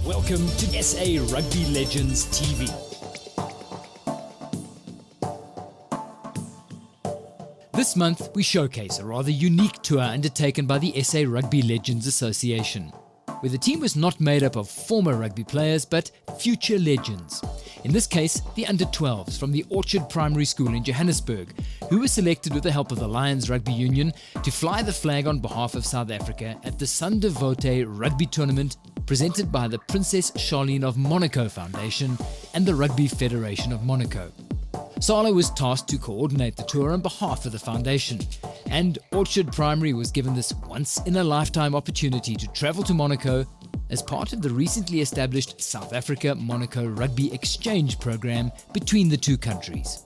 Welcome to SA Rugby Legends TV. This month, we showcase a rather unique tour undertaken by the SA Rugby Legends Association, where the team was not made up of former rugby players, but future legends. In this case, the under-12s from the Orchard Primary School in Johannesburg, who were selected with the help of the Lions Rugby Union to fly the flag on behalf of South Africa at the Sundevote Rugby Tournament presented by the Princess Charlene of Monaco Foundation and the Rugby Federation of Monaco. Sala was tasked to coordinate the tour on behalf of the foundation, and Orchard Primary was given this once-in-a-lifetime opportunity to travel to Monaco as part of the recently established South Africa-Monaco Rugby Exchange program between the two countries.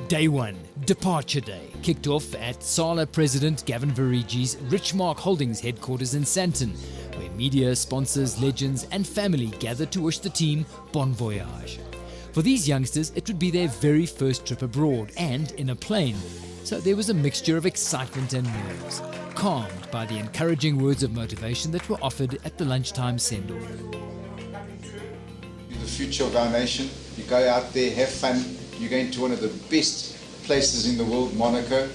Day 1, Departure Day, kicked off at Sala President Gavin Verigi's Richmark Holdings headquarters in Sandton, where media, sponsors, legends and family gathered to wish the team bon voyage. For these youngsters, it would be their very first trip abroad and in a plane, so there was a mixture of excitement and nerves, calmed by the encouraging words of motivation that were offered at the lunchtime send-off. You're the future of our nation. You go out there, have fun. You're going to one of the best places in the world, Monaco.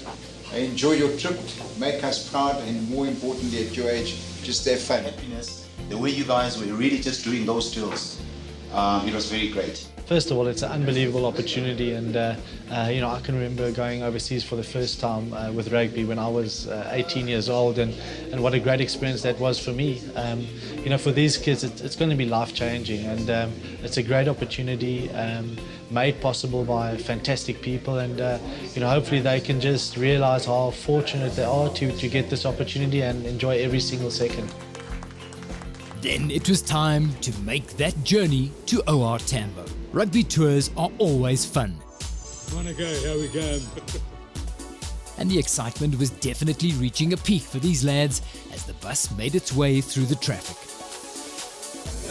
Enjoy your trip, make us proud, and more importantly at your age, just have fun. Happiness, the way you guys were really just doing those tours, it was very great. First of all, it's an unbelievable opportunity, and I can remember going overseas for the first time with rugby when I was 18 years old, and what a great experience that was for me. For these kids, it's going to be life-changing, and it's a great opportunity made possible by fantastic people, and hopefully they can just realize how fortunate they are to get this opportunity and enjoy every single second. Then it was time to make that journey to OR Tambo. Rugby tours are always fun. Monaco, here we go. And the excitement was definitely reaching a peak for these lads as the bus made its way through the traffic.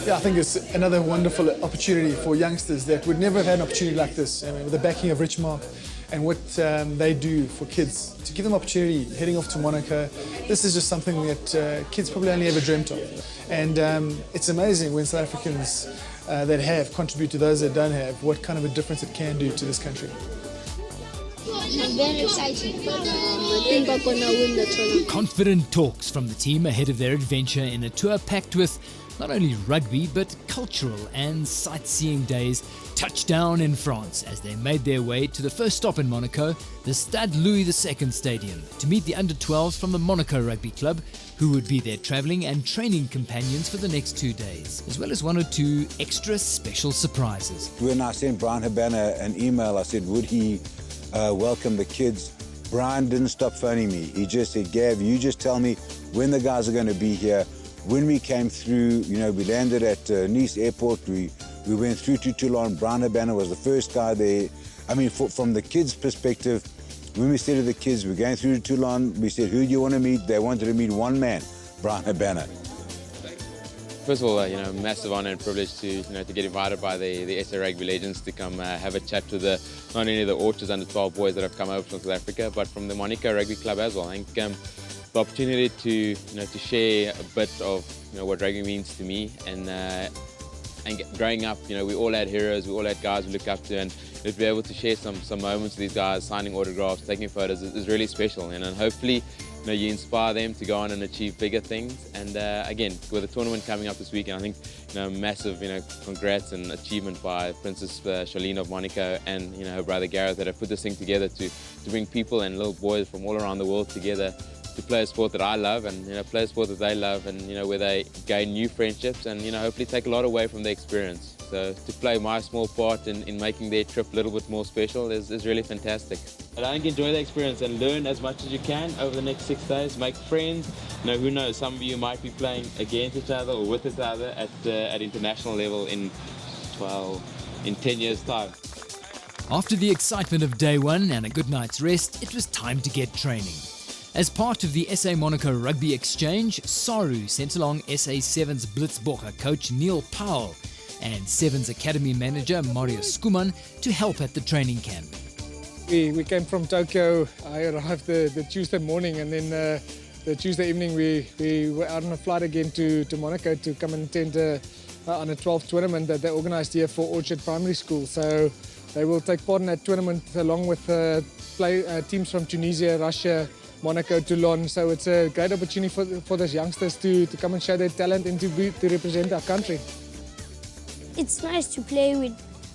Yeah, I think it's another wonderful opportunity for youngsters that would never have had an opportunity like this. With the backing of Richmark and what they do for kids, to give them opportunity heading off to Monaco, this is just something that kids probably only ever dreamt of. And it's amazing when South Africans that have contribute to those that don't have, what kind of a difference it can do to this country. I'm very excited, but I think I'm going to win the tournament. Confident talks from the team ahead of their adventure in a tour packed with not only rugby but cultural and sightseeing days. Touchdown in France as they made their way to the first stop in Monaco, the Stade Louis II Stadium, to meet the under-12s from the Monaco Rugby Club, who would be their travelling and training companions for the next 2 days, as well as 1 or 2 extra special surprises. When I sent Brian Habana an email, I said, would he welcome the kids? Brian didn't stop phoning me. He just said, Gav, you just tell me when the guys are going to be here. When we came through, we landed at Nice Airport, we went through to Toulon. Brian Habana was the first guy there. I mean, from the kids' perspective, when we said to the kids, we're going through to Toulon, we said, who do you want to meet? They wanted to meet one man, Brian Habana. First of all, massive honour and privilege to get invited by the SA Rugby Legends to come have a chat to not only the Orchards under-12 boys that have come over from South Africa, but from the Monaco Rugby Club as well. I think the opportunity to share a bit of what rugby means to me, and growing up, we all had heroes, we all had guys we look up to, and to be able to share some moments with these guys, signing autographs, taking photos, is really special. And hopefully, you inspire them to go on and achieve bigger things. And again, with the tournament coming up this weekend, I think massive congrats and achievement by Princess Charlene of Monaco and her brother Gareth that have put this thing together to bring people and little boys from all around the world together to play a sport that I love and play a sport that they love, and where they gain new friendships and hopefully take a lot away from the experience. So to play my small part in making their trip a little bit more special is really fantastic. And I think enjoy the experience and learn as much as you can over the next 6 days. Make friends. Who knows? Some of you might be playing against each other or with each other at international level in 10 years' time. After the excitement of day 1 and a good night's rest, it was time to get training. As part of the SA-Monaco Rugby Exchange, Saru sent along SA7's Blitzbokker coach Neil Powell and Sevens Academy manager Mario Skuman to help at the training camp. We came from Tokyo. I arrived the Tuesday morning, and then the Tuesday evening we were out on a flight again to Monaco to come and attend on a 12th tournament that they organised here for Orchard Primary School. So they will take part in that tournament along with teams from Tunisia, Russia, Monaco, Toulon. So it's a great opportunity for those youngsters to come and show their talent and to represent our country. It's nice to play with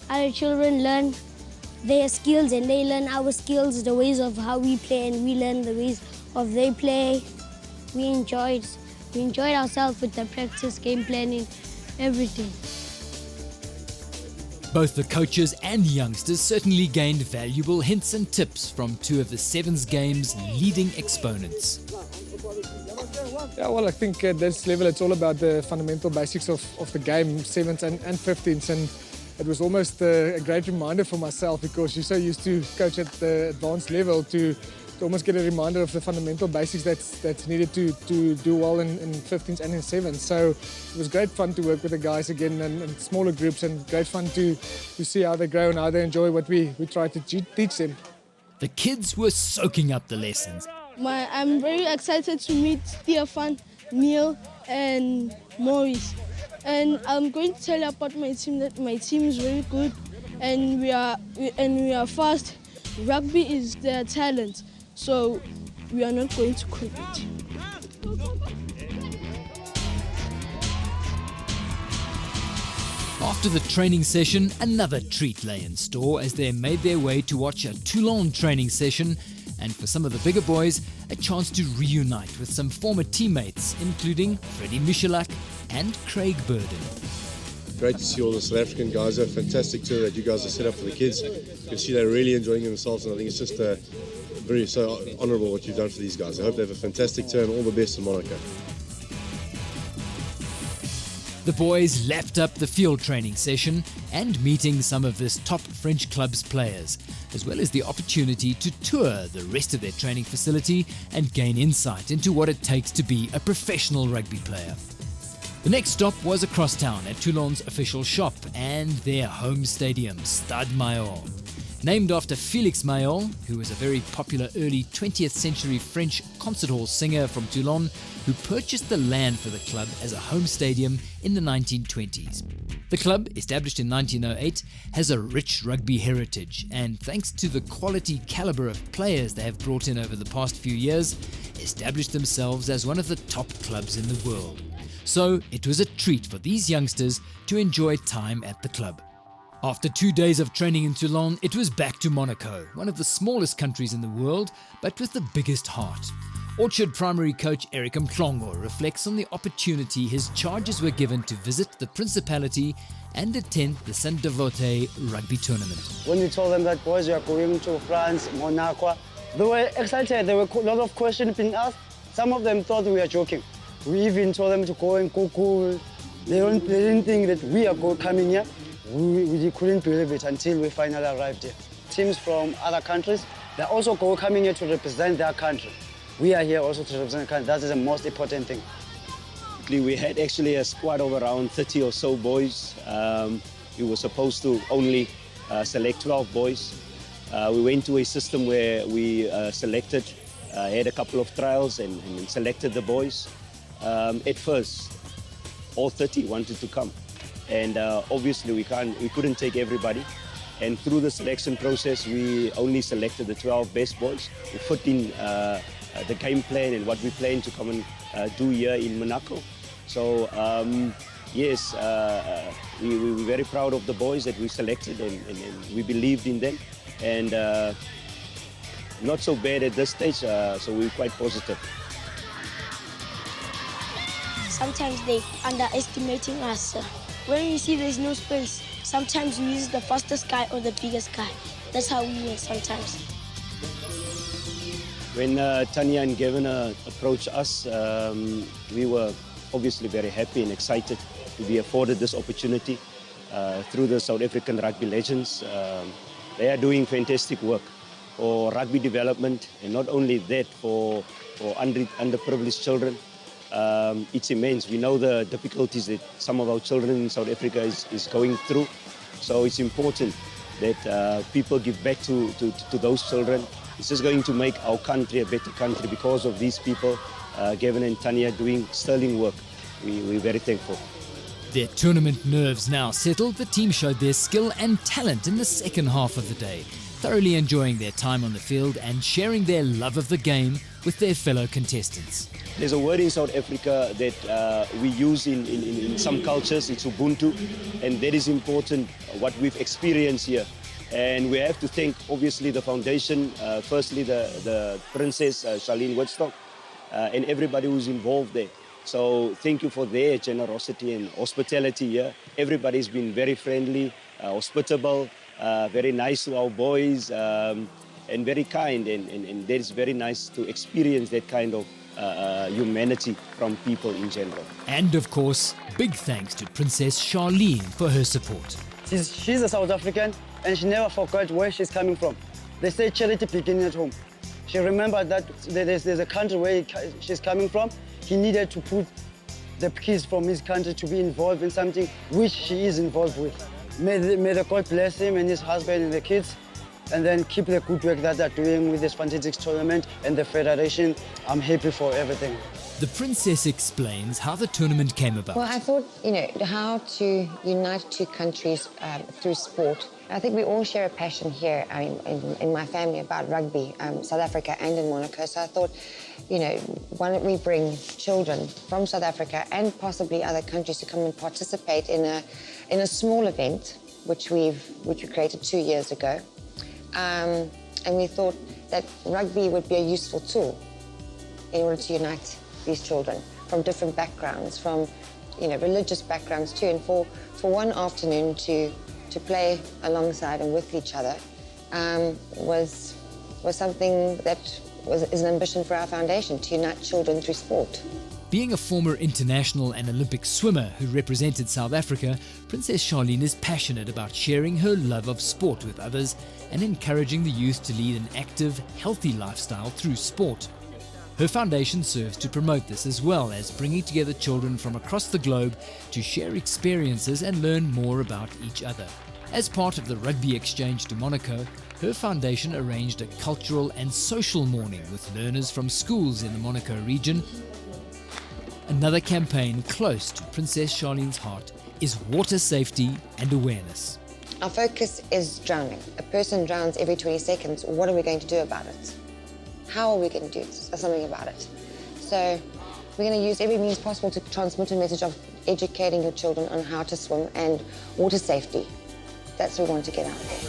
other children, learn their skills and they learn our skills, the ways of how we play, and we learn the ways of they play. We enjoyed ourselves with the practice, game planning, everything. Both the coaches and youngsters certainly gained valuable hints and tips from two of the Sevens game's leading exponents. Yeah, well, I think at this level it's all about the fundamental basics of the game, 7s and 15s, and it was almost a great reminder for myself, because you're so used to coach at the advanced level to almost get a reminder of the fundamental basics that's needed to do well in 15s and in 7s. So it was great fun to work with the guys again in smaller groups, and great fun to see how they grow and how they enjoy what we try to teach them. The kids were soaking up the lessons. I'm very excited to meet Stefan, Neil and Maurice. And I'm going to tell you about my team, that my team is very good and we are fast. Rugby is their talent, so we are not going to compete. After the training session, another treat lay in store as they made their way to watch a Toulon training session, and for some of the bigger boys, a chance to reunite with some former teammates, including Freddie Michalak and Craig Burden. Great to see all the South African guys. A fantastic tour that you guys have set up for the kids. You can see they're really enjoying themselves, and I think it's just very so honourable what you've done for these guys. I hope they have a fantastic tour and all the best in Monaco. The boys lapped up the field training session and meeting some of this top French club's players, as well as the opportunity to tour the rest of their training facility and gain insight into what it takes to be a professional rugby player. The next stop was across town at Toulon's official shop and their home stadium, Stade Maillot. Named after Félix Maillot, who was a very popular early 20th century French concert hall singer from Toulon, who purchased the land for the club as a home stadium in the 1920s. The club, established in 1908, has a rich rugby heritage, and thanks to the quality calibre of players they have brought in over the past few years, established themselves as one of the top clubs in the world. So it was a treat for these youngsters to enjoy time at the club. After 2 days of training in Toulon, it was back to Monaco, one of the smallest countries in the world, but with the biggest heart. Orchard primary coach Eric Mhlongo reflects on the opportunity his charges were given to visit the Principality and attend the Saint-Devote rugby tournament. When we told them that, boys, we are going to France, Monaco, they were excited. There were a lot of questions being asked. Some of them thought we were joking. We even told them to go and Google. They didn't think that we are coming here. We couldn't believe it until we finally arrived here. Teams from other countries, they're also coming here to represent their country. We are here also to represent the country. That is the most important thing. We had actually a squad of around 30 or so boys. We were supposed to only select 12 boys. We went to a system where we had a couple of trials and selected the boys. At first, all 30 wanted to come. And obviously we couldn't take everybody. And through the selection process, we only selected the 12 best boys who fit in the game plan and what we plan to come and do here in Monaco. So yes, we were very proud of the boys that we selected, and we believed in them. And not so bad at this stage, so we're quite positive. Sometimes they underestimating us. When you see there's no space, sometimes we use the fastest guy or the biggest guy. That's how we win sometimes. When Tanya and Gavin approached us, we were obviously very happy and excited to be afforded this opportunity through the South African Rugby Legends. They are doing fantastic work for rugby development, and not only that, for underprivileged children. It's immense. We know the difficulties that some of our children in South Africa is going through. So it's important that people give back to those children. It's just going to make our country a better country because of these people Gavin and Tanya doing sterling work. We're very thankful. Their tournament nerves now settled, the team showed their skill and talent in the second half of the day, thoroughly enjoying their time on the field and sharing their love of the game with their fellow contestants. There's a word in South Africa that we use in some cultures, it's Ubuntu, and that is important, what we've experienced here. And we have to thank, obviously, the foundation, firstly the Princess Charlene Woodstock, and everybody who's involved there. So thank you for their generosity and hospitality here. Everybody's been very friendly, hospitable, very nice to our boys, and very kind. And that is very nice to experience that kind of humanity from people in general. And of course, big thanks to Princess Charlene for her support. She's a South African and she never forgot where she's coming from. They say charity beginning at home. She remembered that there's a country where she's coming from. He needed to put the kids from his country to be involved in something which she is involved with. May the God bless him and his husband and the kids, and then keep the good work that they're doing with this fantastic tournament and the federation. I'm happy for everything. The Princess explains how the tournament came about. Well, I thought, how to unite two countries through sport. I think we all share a passion here in my family about rugby, South Africa and in Monaco. So I thought, why don't we bring children from South Africa and possibly other countries to come and participate in a small event, which we created 2 years ago. And we thought that rugby would be a useful tool in order to unite these children from different backgrounds, from religious backgrounds too, and for one afternoon to play alongside and with each other was something that is an ambition for our foundation, to unite children through sport. Being a former international and Olympic swimmer who represented South Africa, Princess Charlene is passionate about sharing her love of sport with others and encouraging the youth to lead an active, healthy lifestyle through sport. Her foundation serves to promote this, as well as bringing together children from across the globe to share experiences and learn more about each other. As part of the rugby exchange to Monaco, her foundation arranged a cultural and social morning with learners from schools in the Monaco region. Another campaign close to Princess Charlene's heart is water safety and awareness. Our focus is drowning. A person drowns every 20 seconds. What are we going to do about it? How are we going to do something about it? So we're going to use every means possible to transmit a message of educating your children on how to swim and water safety. That's what we want to get out there.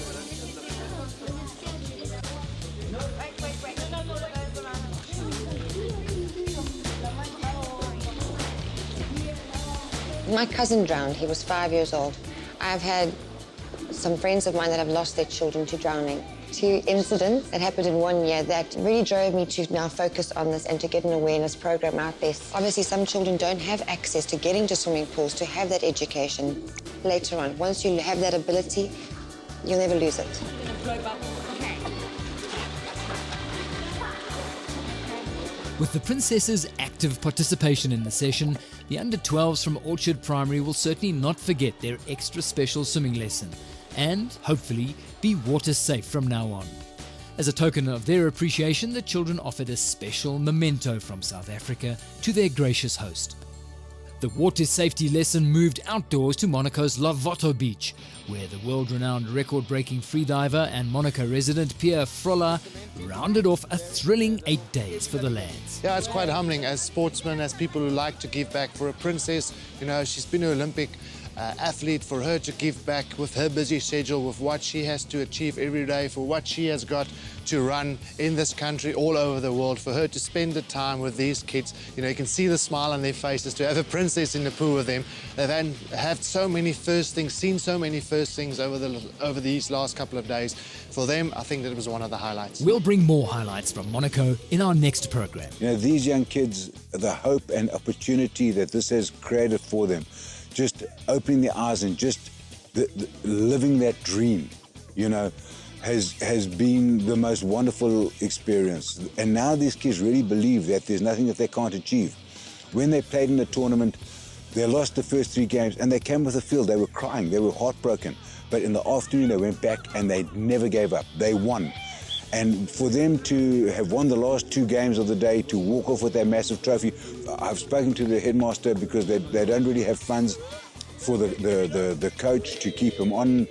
My cousin drowned. He was 5 years old. I've had some friends of mine that have lost their children to drowning. 2 incidents that happened in 1 year that really drove me to now focus on this and to get an awareness program out there. Obviously, some children don't have access to getting to swimming pools, to have that education later on. Once you have that ability, you'll never lose it. With the Princess's active participation in the session, the under-12s from Orchard Primary will certainly not forget their extra special swimming lesson and, hopefully, be water safe from now on. As a token of their appreciation, the children offered a special memento from South Africa to their gracious host. The water safety lesson moved outdoors to Monaco's Lavoto Beach, where the world-renowned record-breaking freediver and Monaco resident Pierre Frolla rounded off a thrilling 8 days for the lads. Yeah, it's quite humbling as sportsmen, as people who like to give back. For a princess, she's been an Olympic athlete, for her to give back with her busy schedule, with what she has to achieve every day, for what she has got to run in this country, all over the world, for her to spend the time with these kids. You can see the smile on their faces, to have a princess in the pool with them. They've had so many first things, seen so many first things over these last couple of days. For them, I think that it was one of the highlights. We'll bring more highlights from Monaco in our next program. These young kids, the hope and opportunity that this has created for them, just opening their eyes and just living that dream, has been the most wonderful experience. And now these kids really believe that there's nothing that they can't achieve. When they played in the tournament, they lost the first 3 games and they came off the field, they were crying, they were heartbroken. But in the afternoon, they went back and they never gave up. They won. And for them to have won the last 2 games of the day, to walk off with that massive trophy, I've spoken to the headmaster because they don't really have funds for the coach to keep him on.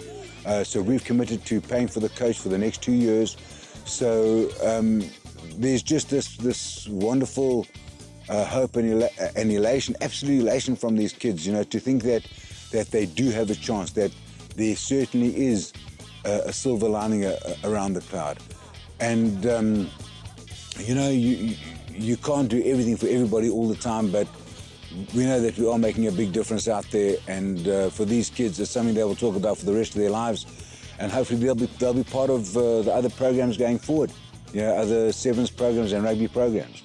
So we've committed to paying for the coach for the next 2 years. So there's just this wonderful hope and elation, absolute elation from these kids, you know, to think that they do have a chance, that there certainly is a silver lining around the cloud. And, you know, you can't do everything for everybody all the time, but we know that we are making a big difference out there. And for these kids, it's something they will talk about for the rest of their lives. And hopefully they'll be part of the other programs going forward, you know, other sevens programs and rugby programs.